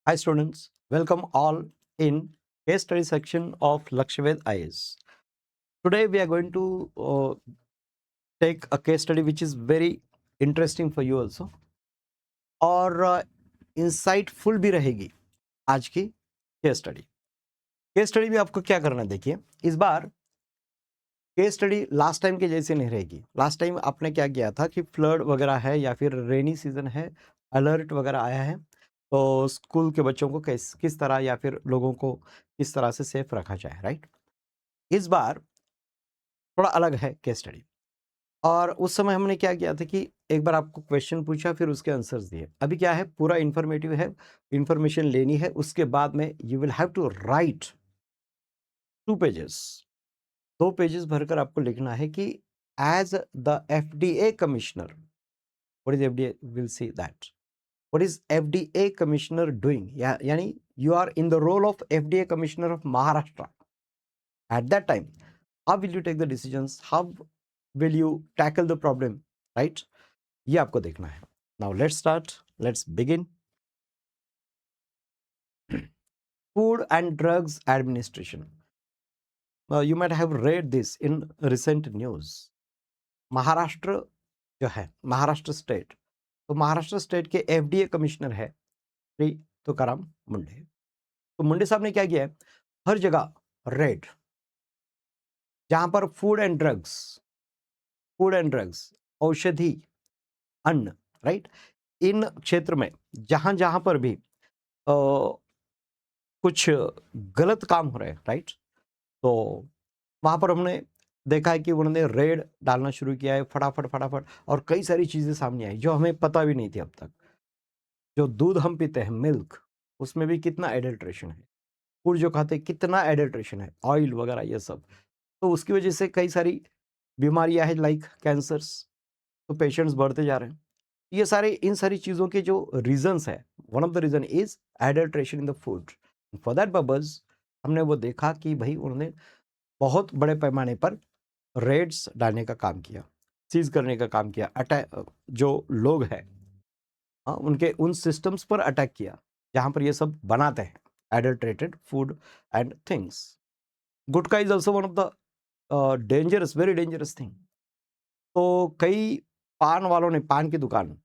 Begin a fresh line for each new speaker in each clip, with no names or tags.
Hi students, welcome all in case study section of Lakshved IAS. Today we are going to take a case study which is very interesting for you also और insightful भी रहेगी आज की case study. Case study में आपको क्या करना है, देखिए इस बार केस स्टडी लास्ट टाइम के जैसे नहीं रहेगी। लास्ट टाइम आपने क्या किया था कि फ्लड वगैरह है या फिर रेनी सीजन है, अलर्ट वगैरह आया है, तो स्कूल के बच्चों को किस तरह या फिर लोगों को किस तरह से सेफ रखा जाए, राइट। इस बार थोड़ा अलग है केस स्टडी। और उस समय हमने क्या किया था कि एक बार आपको क्वेश्चन पूछा, फिर उसके आंसर्स दिए। अभी क्या है, पूरा इंफॉर्मेटिव है, इंफॉर्मेशन लेनी है, उसके बाद में you will have to write 2 pages, 2 pages भरकर आपको लिखना है कि as the FDA commissioner, what is FDA, will see that what is FDA commissioner doing, yani you are in the role of FDA commissioner of Maharashtra at that time. How will you take the decisions, how will you tackle the problem, right? ये आपको देखना है। Now let's start, let's begin. Food and Drugs Administration, you might have read this in recent news. Maharashtra जो है, Maharashtra state, तो Maharashtra state के FDA commissioner है श्री तुकाराम मुंडे। तो मुंडे साहब ने क्या किया है, हर जगह रेड, जहां पर फूड एंड ड्रग्स, औषधि, अन्न, राइट, इन क्षेत्र में जहां जहां पर भी कुछ गलत काम हो रहे हैं, राइट, तो वहां पर हमने देखा है कि उन्होंने रेड डालना शुरू किया है फटाफट, और कई सारी चीजें सामने आई जो हमें पता भी नहीं थी अब तक। जो दूध हम पीते हैं, मिल्क, उसमें भी कितना एडल्ट्रेशन है, फूड जो खाते हैं कितना एडल्ट्रेशन है, ऑयल वगैरह ये सब। तो उसकी वजह से कई सारी बीमारियां हैं, लाइक कैंसर्स, तो पेशेंट्स बढ़ते जा रहे हैं। ये सारे, इन सारी चीज़ों के जो रीजंस है, one of the reason is adulteration in the food. For that purpose हमने वो देखा कि भाई उन्होंने बहुत बड़े पैमाने पर रेड्स डालने का काम किया, सीज करने का काम किया, अटैक, जो लोग हैं उनके उन सिस्टम्स पर अटैक किया जहां पर ये सब बनाते हैं adulterated food and things. Gutkha is also one of the dangerous, very dangerous thing. तो कई पान वालों ने, पान की दुकान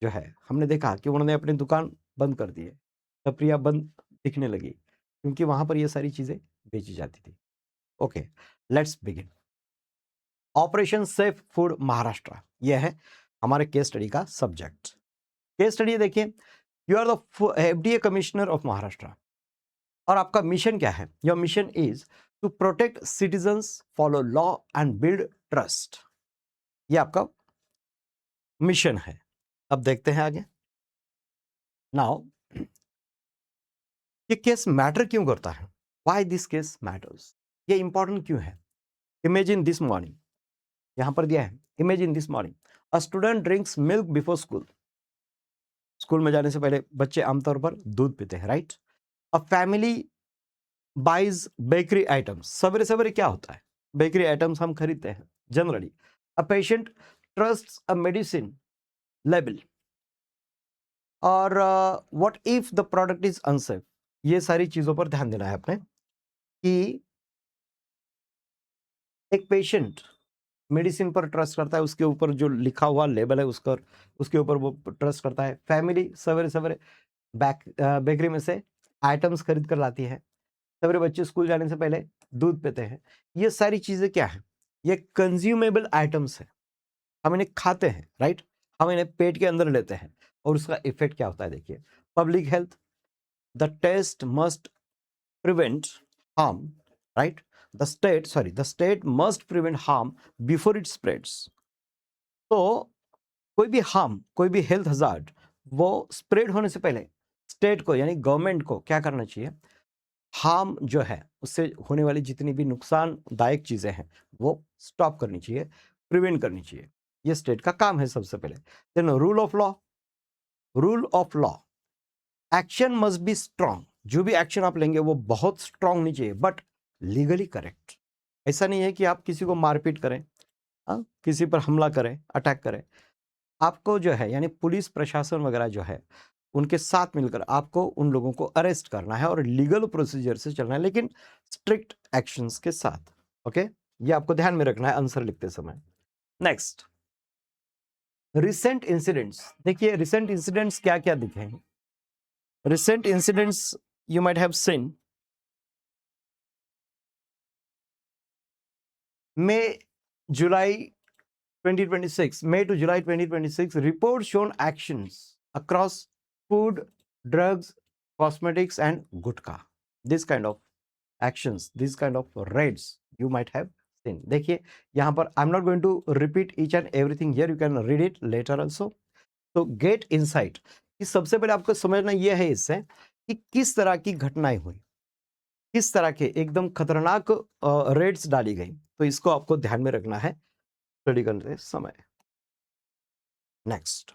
जो है, हमने देखा कि उन्होंने अपनी दुकान बंद कर दी है, टपरियां बंद दिखने लगी, क्योंकि वहां पर ये सारी चीजें बेची जाती थी। Okay, let's begin. Operation safe food Maharashtra, यह है हमारे केस स्टडी का सब्जेक्ट। केस स्टडी देखिए, you are the FDA commissioner of Maharashtra, और आपका मिशन क्या है? Your mission is to protect citizens, follow law and build trust. ये आपका मिशन है। अब देखते हैं आगे। नाउ ये केस मैटर क्यों करता है? वाई दिस केस मैटर्स, ये इंपॉर्टेंट क्यों है? इमेजिन दिस मॉर्निंग, यहां पर दिया है, imagine this morning a student drinks milk before school. School में जाने से पहले बच्चे आमतौर पर दूध पीते हैं, right. A family buys bakery items, सवेरे सवेरे क्या होता है, बेकरी आइटम्स हम खरीदते हैं generally. A patient trust a medicine label, और what if the product is unsafe. ये सारी चीजों पर ध्यान देना है आपने कि एक पेशेंट मेडिसिन पर ट्रस्ट करता है, उसके ऊपर जो लिखा हुआ लेबल है उसके ऊपर वो ट्रस्ट करता है। फैमिली सवेरे सवेरे बेकरी में से आइटम्स खरीद कर लाती है, सवेरे बच्चे स्कूल जाने से पहले दूध पीते हैं। ये सारी चीजें क्या है? ये कंज्यूमेबल आइटम्स है, हम इन्हें खाते हैं, राइट, हम इन्हें पेट के अंदर लेते हैं, और उसका इफेक्ट क्या होता है देखिए। Public health, the test must prevent harm, right? The state must prevent harm before it spreads. तो कोई भी हार्म, कोई भी हेल्थ हजार्ड, वो स्प्रेड होने से पहले स्टेट को, यानी गवर्नमेंट को क्या करना चाहिए? हार्म जो है, उससे होने वाली जितनी भी नुकसानदायक चीजें हैं वो स्टॉप करनी चाहिए, प्रिवेंट करनी चाहिए। ये स्टेट का काम है सबसे पहले। Then rule of law, action must be strong. जो भी एक्शन आप लेंगे वो बहुत स्ट्रांग नहीं चाहिए, बट लीगली करेक्ट। ऐसा नहीं है कि आप किसी को मारपीट करें, किसी पर हमला करें, अटैक करें। आपको जो है, यानी पुलिस प्रशासन वगैरह जो है, उनके साथ मिलकर आपको उन लोगों को अरेस्ट करना है और लीगल प्रोसीजर से चलना है, लेकिन स्ट्रिक्ट एक्शंस के साथ। ओके, ये आपको ध्यान में रखना है आंसर लिखते समय। Next, recent incidents. देखिए रिसेंट इंसिडेंट्स क्या क्या दिखे हैं। Recent incidents you might have seen July 2026, May to July 2026, report shown actions across food, drugs, cosmetics, and gutka. This kind of actions, this kind of raids you might have seen. देखिए यहाँ पर I'm not going to repeat each and everything here. You can read it later also. तो get insight कि सबसे पहले आपको समझना यह है इससे कि किस तरह की घटनाएं हुई, किस तरह के एकदम खतरनाक रेड्स डाली गई। तो इसको आपको ध्यान में रखना है स्टडी करते समय। Next,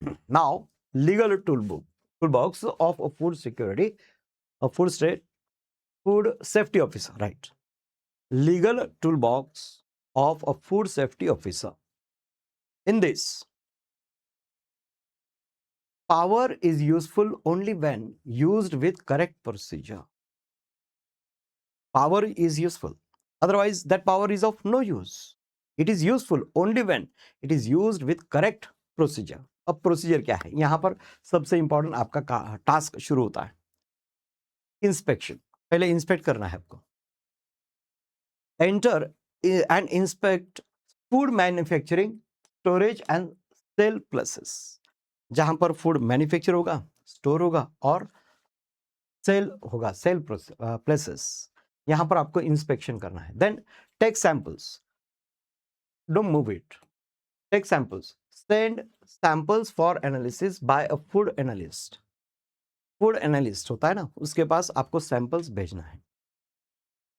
now legal toolbox of food security, food safety officer, right. Legal toolbox of a food safety officer. In this, power is useful only when used with correct procedure. Power is useful, otherwise that power is of no use. It is useful only when it is used with correct procedure. अब procedure क्या है, यहां पर सबसे important आपका task शुरू होता है इंस्पेक्शन। पहले इंस्पेक्ट करना है आपको। Enter and inspect food manufacturing, storage and sale places. जहां पर फूड मैन्युफैक्चर होगा, स्टोर होगा और सेल होगा, सेल प्लेसेस, यहां पर आपको इंस्पेक्शन करना है। Then take samples, don't move it, take samples, send samples for analysis by a food analyst. Food analyst होता है ना, उसके पास आपको सैंपल्स भेजना है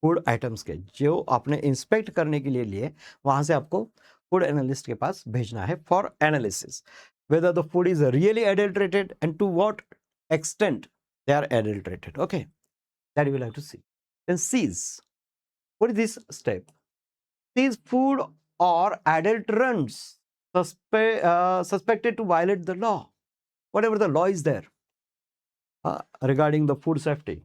फूड आइटम्स के, जो आपने इंस्पेक्ट करने के लिए वहां से आपको फूड एनालिस्ट के पास भेजना है for analysis whether the food is really adulterated and to what extent they are adulterated. Okay, that you will have to see. Then seize. What is this step? Seize food or adulterants suspected to violate the law, whatever the law is there regarding the food safety.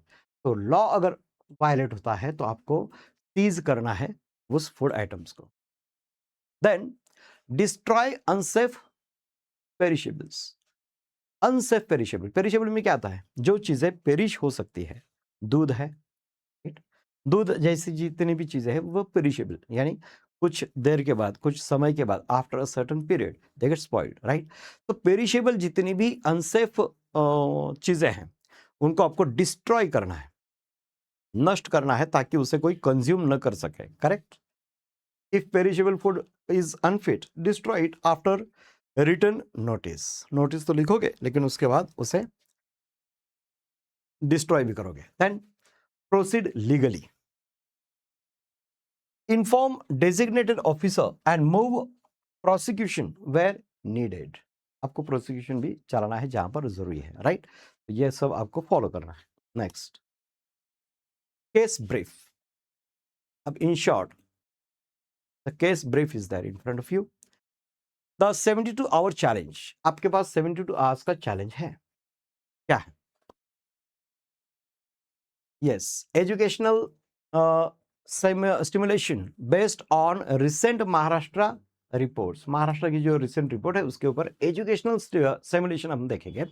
तो law अगर violate होता है तो आपको seize करना है उस food items को। Then destroy unsafe perishables. Unsafe perishable, perishable में क्या आता है, जो चीजें पेरिश हो सकती है। दूध है, दूध जैसी जितनी भी चीजें हैं वो पेरिशेबल, यानी कुछ देर के बाद, कुछ समय के बाद, after a certain period they get spoiled, right. तो पेरिशेबल जितनी भी अनसेफ चीजें हैं उनको आपको डिस्ट्रॉय करना है, नष्ट करना है, ताकि उसे कोई कंज्यूम न कर सके। Correct. If perishable food is unfit, destroy it after return notice. Notice तो लिखोगे लेकिन उसके बाद उसे डिस्ट्रॉय भी करोगे। Then proceed legally, inform designated officer and move prosecution where needed. आपको प्रोसिक्यूशन भी चलाना है जहां पर जरूरी है, राइट। ये सब आपको फॉलो करना है। Next, case brief. अब in short the case brief is there in front of you. The 72 hour challenge, आपके पास 72 आवर्स का चैलेंज है। क्या है? Yes, educational stimulation based on recent Maharashtra reports. Maharashtra की जो रिसेंट रिपोर्ट है उसके ऊपर एजुकेशनल स्टिमुलेशन हम देखेंगे।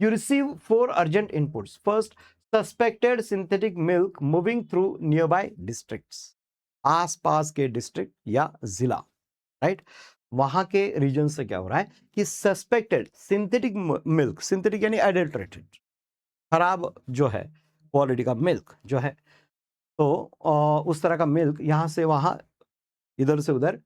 You receive 4 urgent inputs. First, suspected synthetic milk moving through near by districts. आसपास के डिस्ट्रिक्ट या जिला, राइट, वहां के रीजन से क्या हो रहा है कि सस्पेक्टेड सिंथेटिक मिल्क, सिंथेटिक यानी एडल्ट्रेटेड, खराब जो है क्वालिटी का मिल्क जो है, तो उस तरह का मिल्क यहां से वहां, इधर से उधर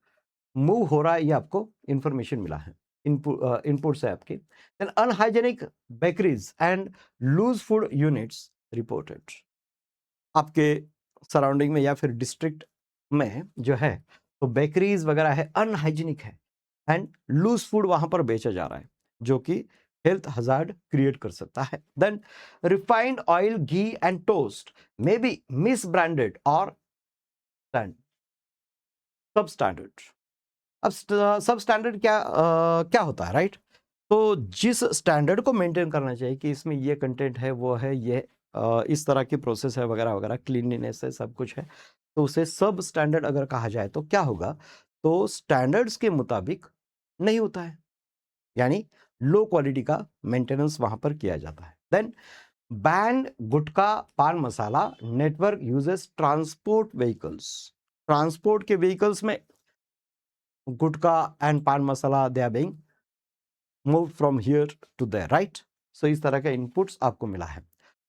मूव हो रहा है, ये आपको इंफॉर्मेशन मिला है, इनपुट से आपके। Then unhygienic bakeries and loose food units reported. आपके सराउंडिंग में या फिर डिस्ट्रिक्ट में जो है तो बेकरीज वगैरह है, अनहाइजीनिक है, एंड लूज फूड वहां पर बेचा जा रहा है जो कि हेल्थ हजार्ड क्रिएट कर सकता है। Then refined oil, ghee and toast may be misbranded और सब स्टैंडर्ड। अब सब स्टैंडर्ड क्या होता है, राइट? तो जिस स्टैंडर्ड को मेंटेन करना चाहिए कि इसमें ये कंटेंट है, वो है, ये इस तरह की प्रोसेस है वगैरह वगैरह, क्लीनलीनेस है, सब कुछ है, तो उसे सब स्टैंडर्ड अगर कहा जाए तो क्या होगा, तो स्टैंडर्ड्स के मुताबिक नहीं होता है, यानी लो क्वालिटी का मेंटेनेंस वहां पर किया जाता है। Then banned gutkha paan masala network uses transport vehicles, transport के व्हीकल्स में gutkha and paan masala they are being move from here to there, right. So इस तरह का इनपुट्स आपको मिला है,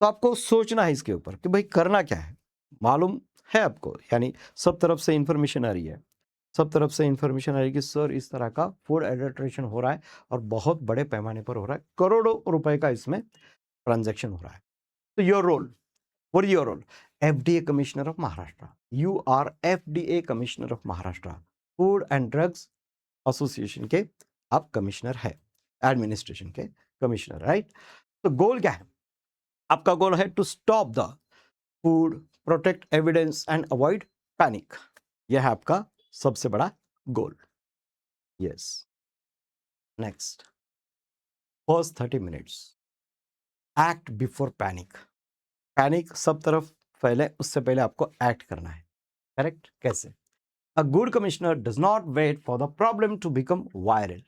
तो आपको सोचना है इसके ऊपर कि भाई करना क्या है। मालूम है आपको, यानी सब तरफ से इंफॉर्मेशन आ रही है, सब तरफ से इंफॉर्मेशन आ रही है कि सर इस तरह का फूड एडल्ट्रेशन हो रहा है और बहुत बड़े पैमाने पर हो रहा है, करोड़ों रुपए का इसमें ट्रांजैक्शन हो रहा है। तो your role, what is your role? FDA commissioner of Maharashtra, you are FDA commissioner of Maharashtra, food and drugs association के आप कमिश्नर है, एडमिनिस्ट्रेशन के कमिश्नर, राइट। तो गोल क्या है आपका? गोल है to stop the food, protect evidence and avoid panic. यह है आपका सबसे बड़ा goal. Yes, next, first 30 minutes act before panic. Panic सब तरफ फैले उससे पहले आपको एक्ट करना है, करेक्ट? कैसे? A good commissioner does not wait for the problem to become viral.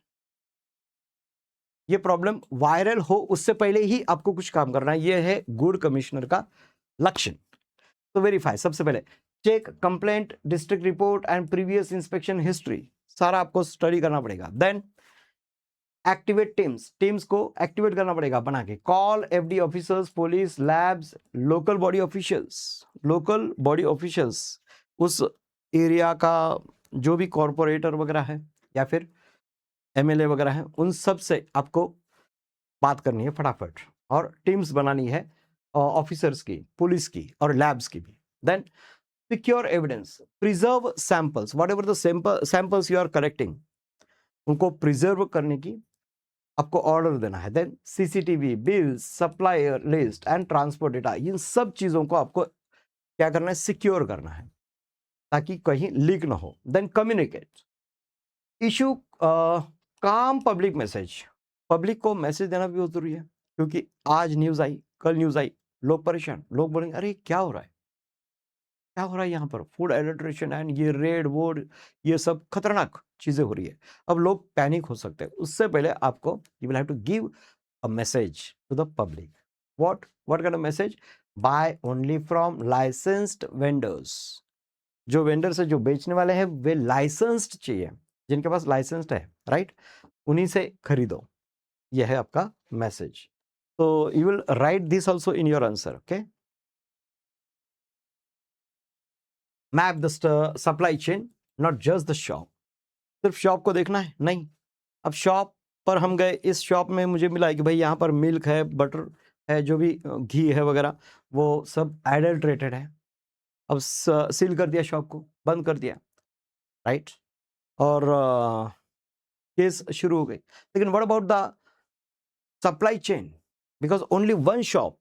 ये प्रॉब्लम वायरल हो उससे पहले ही आपको कुछ काम करना है, ये है गुड कमिश्नर का लक्षण। तो वेरीफाई, सबसे पहले check complaint, district report and previous inspection history, सारा आपको स्टडी करना पड़ेगा। देन एक्टिवेट टीम्स, टीम्स को एक्टिवेट करना पड़ेगा बना के। Call FD officers, police, labs, local body officials, local body officials उस एरिया का जो भी कॉरपोरेटर वगैरह है या फिर एमएलए वगैरह है, उन सब से आपको बात करनी है फटाफट, और टीम्स बनानी है ऑफिसर्स की, पुलिस की और लैब्स की भी। Then secure evidence, preserve samples, whatever the samples you are collecting, उनको प्रिजर्व करने की आपको ऑर्डर देना है। Then CCTV, bills, supplier list and transport data, इन सब चीजों को आपको क्या करना है? सिक्योर करना है ताकि कहीं लीक ना हो। देन कम्युनिकेट, इशू काम पब्लिक मैसेज, पब्लिक को मैसेज देना भी बहुत जरूरी है, क्योंकि आज न्यूज आई, कल न्यूज आई, लोग परेशान, लोग बोलेंगे अरे क्या हो रहा है, क्या हो रहा है यहाँ पर, फूड एडल्ट्रेशन एंड ये रेड वोड, ये सब खतरनाक चीजें हो रही है। अब लोग पैनिक हो सकते हैं, उससे पहले आपको you will have to give a message to the public. What kind of message? Buy only from licensed vendors, जो वेंडर्स है, जो बेचने वाले हैं, वे लाइसेंस्ड चाहिए, जिनके पास लाइसेंस्ड है, राइट, उन्हीं से खरीदो। यह है आपका मैसेज। तो you will write this also in your answer, okay. Map the supply chain, not just the shop. सिर्फ शॉप को देखना है नहीं, अब शॉप पर हम गए, इस शॉप में मुझे मिला है कि भाई यहाँ पर मिल्क है, बटर है, जो भी घी है वगैरह, वो सब एडल्ट्रेटेड है। अब सील कर दिया, शॉप को बंद कर दिया, राइट, और केस शुरू हो गई। लेकिन what about the supply chain? Because only one shop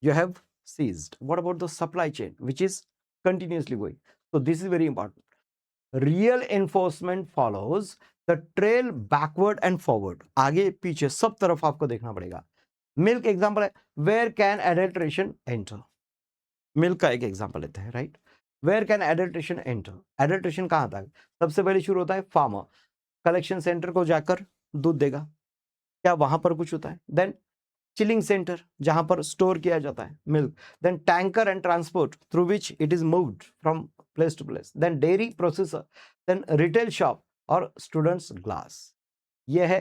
you have seized. What about the supply chain which is continuously going? So this is very important. Real enforcement follows the trail backward and forward. आगे पीछे सब तरफ आपको देखना पड़ेगा। Milk example है, where can adulteration enter? Milk का एक एग्जांपल लेते हैं, right. Where can adulteration enter? Adulteration कहाँ आता है? सबसे पहले शुरू होता है फार्मर, कलेक्शन सेंटर को जाकर दूध देगा, क्या वहां पर कुछ होता है? देन चिलिंग सेंटर, जहां पर स्टोर किया जाता है milk. Then tanker and transport through which it is moved from place to place. Then dairy processor, then retail shop और स्टूडेंट्स ग्लास। यह है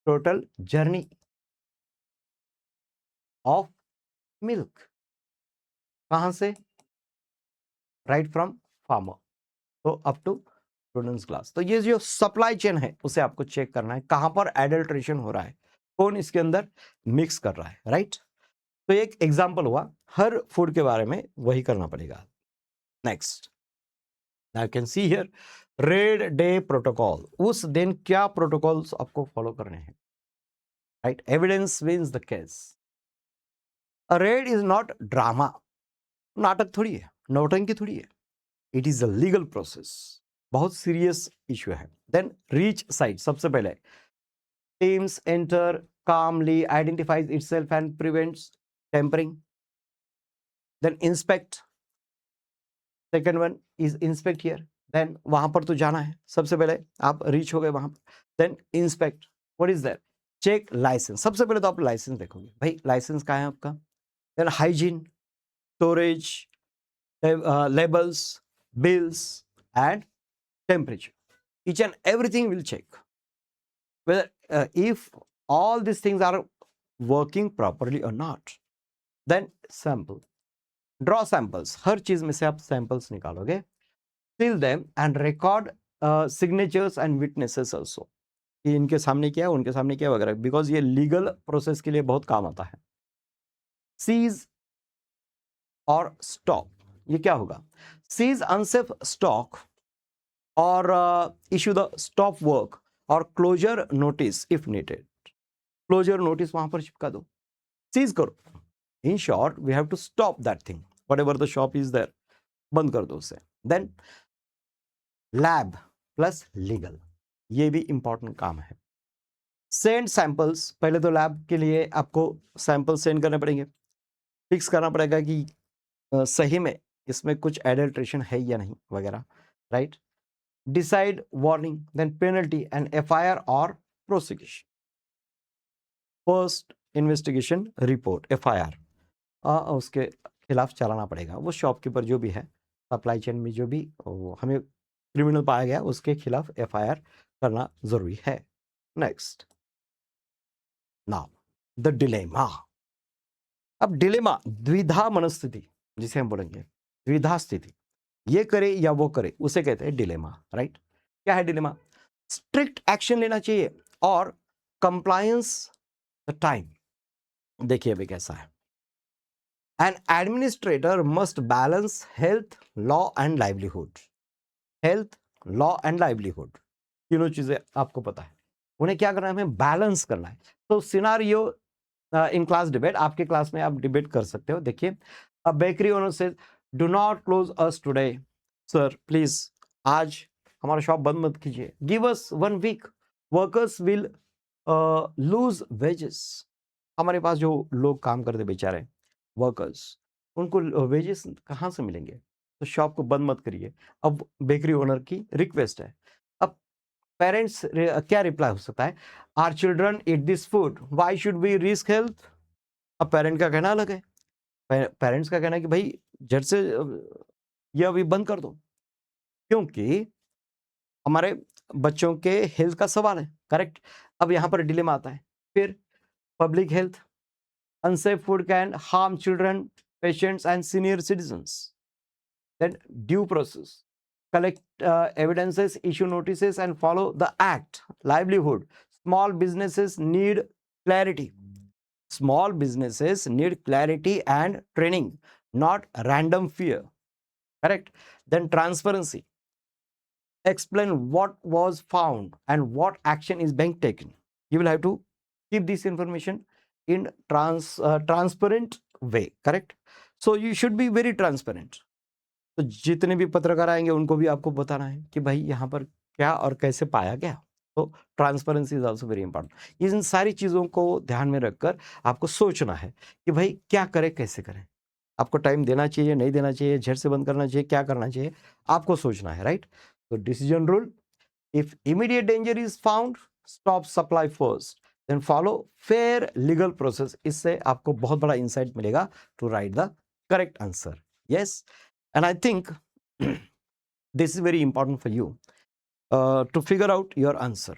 टोटल जर्नी ऑफ मिल्क। कहां से? Right from farmer to up to students glass. तो ये जो supply chain है उसे आपको चेक करना है, कहां पर एडल्ट्रेशन हो रहा है, कौन इसके अंदर मिक्स कर रहा है, राइट। तो एक एग्जांपल हुआ, हर फूड के बारे में वही करना पड़ेगा। Next, I can see here raid day protocol. उस दिन क्या प्रोटोकॉल्स आपको फॉलो करने हैं, right. Evidence wins the case. A raid is not drama, नाटक थोड़ी है, नौटंकी थोड़ी है, it is a legal process, बहुत सीरियस इश्यू है। देन रीच साइट, सबसे पहले teams enter calmly, identifies itself and prevents tampering. Then inspect. Second one is inspect here. Then वहां पर तो जाना है, सबसे पहले आप रीच हो गए वहां पर. Then inspect. What is that? Check license. सबसे पहले तो आप लाइसेंस देखोगे, भाई लाइसेंस कहाँ है आपका. Then hygiene, storage, labels, bills, and temperature. Each and everything will check whether if all these things are working properly or not. Then sample. Draw samples. हर चीज में से आप samples निकालोगे. Seal them and record signatures and witnesses also. कि इनके सामने किया, उनके सामने किया वगैरह, बिकॉज ये लीगल प्रोसेस के लिए बहुत काम आता है. सीज और स्टॉप, ये क्या होगा? सीज अनसेफ स्टॉक और इश्यू द स्टॉप वर्क और closure notice if needed. Closure notice वहां पर चिपका दो, सीज करो. In short we have to stop that thing, whatever the shop is there, बंद कर दो उसे. देन लैब प्लस लीगल, ये भी इंपॉर्टेंट काम है. सेंड सैंपल्स, पहले तो लैब के लिए आपको सैंपल सेंड करने पड़ेंगे. फिक्स करना पड़ेगा कि सही में इसमें कुछ एडल्ट्रेशन है या नहीं वगैरह, right. Decide warning, then penalty and FIR और prosecution. First investigation report, FIR उसके खिलाफ चलाना पड़ेगा. वो शॉपकीपर जो भी है, सप्लाई चेन में जो भी हमें क्रिमिनल पाया गया, उसके खिलाफ एफआईआर करना जरूरी है. Next, now the dilemma. अब डिलेमा, द्विधा मनस्थिति जिसे हम बोलेंगे, द्विधा स्थिति, ये करे या वो करे, उसे कहते हैं डिलेमा, राइट. क्या है डिलेमा? स्ट्रिक्ट एक्शन लेना चाहिए और कंप्लायंस द टाइम. देखिए अभी कैसा है. An administrator must balance health, law and livelihood. Health, law and livelihood, तीनों चीजें आपको पता है. उन्हें क्या करना है? हमें बैलेंस करना है. तो सिनारियो इन क्लास डिबेट, आपके क्लास में आप डिबेट कर सकते हो. देखिए, अ बेकरी ओनर से do not close us today. Sir please आज हमारा शॉप बंद मत कीजिए. Give us 1 week, workers will lose wages. हमारे पास जो लोग काम करते बेचारे वर्कर्स, उनको वेजेस कहाँ से मिलेंगे? तो शॉप को बंद मत करिए. अब बेकरी ओनर की रिक्वेस्ट है. अब पेरेंट्स क्या रिप्लाई हो सकता है? Our children eat this food, why should we risk health? अब पेरेंट का कहना अलग है. पेरेंट्स का कहना है कि भाई झट से ये अभी बंद कर दो, क्योंकि हमारे बच्चों के हेल्थ का सवाल है, करेक्ट. अब यहां पर डिलेमा आता है. फिर public health, unsafe food can harm children, patients and senior citizens. Then due process, collect evidences, issue notices and follow the act. Livelihood, small businesses need clarity. Small businesses need clarity and training, not random fear, correct. Then transparency, explain what was found and what action is being taken. You will have to keep this information in transparent way, correct. So you should be very transparent. तो जितने भी पत्रकार आएंगे उनको भी आपको बताना है कि भाई यहाँ पर क्या और कैसे पाया गया. तो transparency is also very important. इन सारी चीज़ों को ध्यान में रखकर आपको सोचना है कि भाई क्या करें, कैसे करें. आपको टाइम देना चाहिए, नहीं देना चाहिए, झट से बंद करना चाहिए, क्या करना चाहिए, आपको सोचना है, राइट. तो decision rule, if immediate danger is found, stop supply first, then follow fair legal process. इससे आपको बहुत बड़ा इंसाइट मिलेगा to write the correct answer. Yes. And I think this is very important for you to figure out your answer.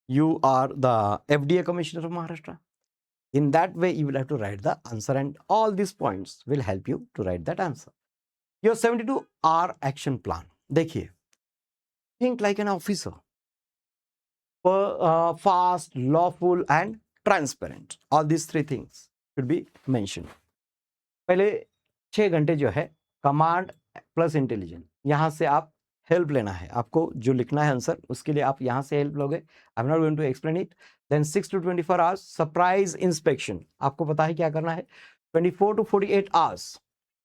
You are the FDA Commissioner of Maharashtra. In that way, you will have to write the answer, and all these points will help you to write that answer. Your 72-hour action plan. देखिए, think like an officer. Fast, lawful, and transparent. All these 3 things should be mentioned. पहले 6 घंटे जो है command plus intelligence, यहाँ से आप help लेना है. आपको जो लिखना है आंसर, उसके लिए आप यहाँ से हेल्प लोगे. I am not going to explain it. Then 6 to 24 hours surprise inspection. आपको पता है क्या करना है. 24 to 48 आवर्स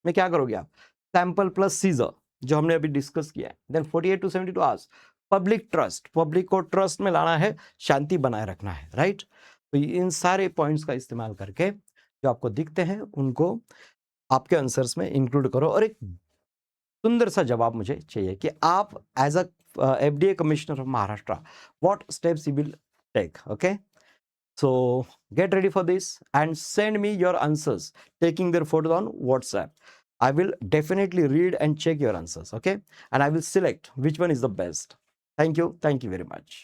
में क्या करोगे आप? सैंपल प्लस सीजर, जो हमने अभी डिस्कस किया है. Then 48 to 72 hours public trust, public को ट्रस्ट में लाना है, शांति बनाए रखना है, राइट। तो इन सारे पॉइंट्स का इस्तेमाल करके जो आपको दिखते हैं उनको आपके आंसर्स में इंक्लूड करो। और एक सुंदर सा जवाब मुझे चाहिए कि आप as a FDA commissioner of Maharashtra what steps you will take. Okay, so get ready for this and send me your answers taking their photos on WhatsApp. I will definitely read and check your answers, okay, and I will select which one is the best. Thank you very much.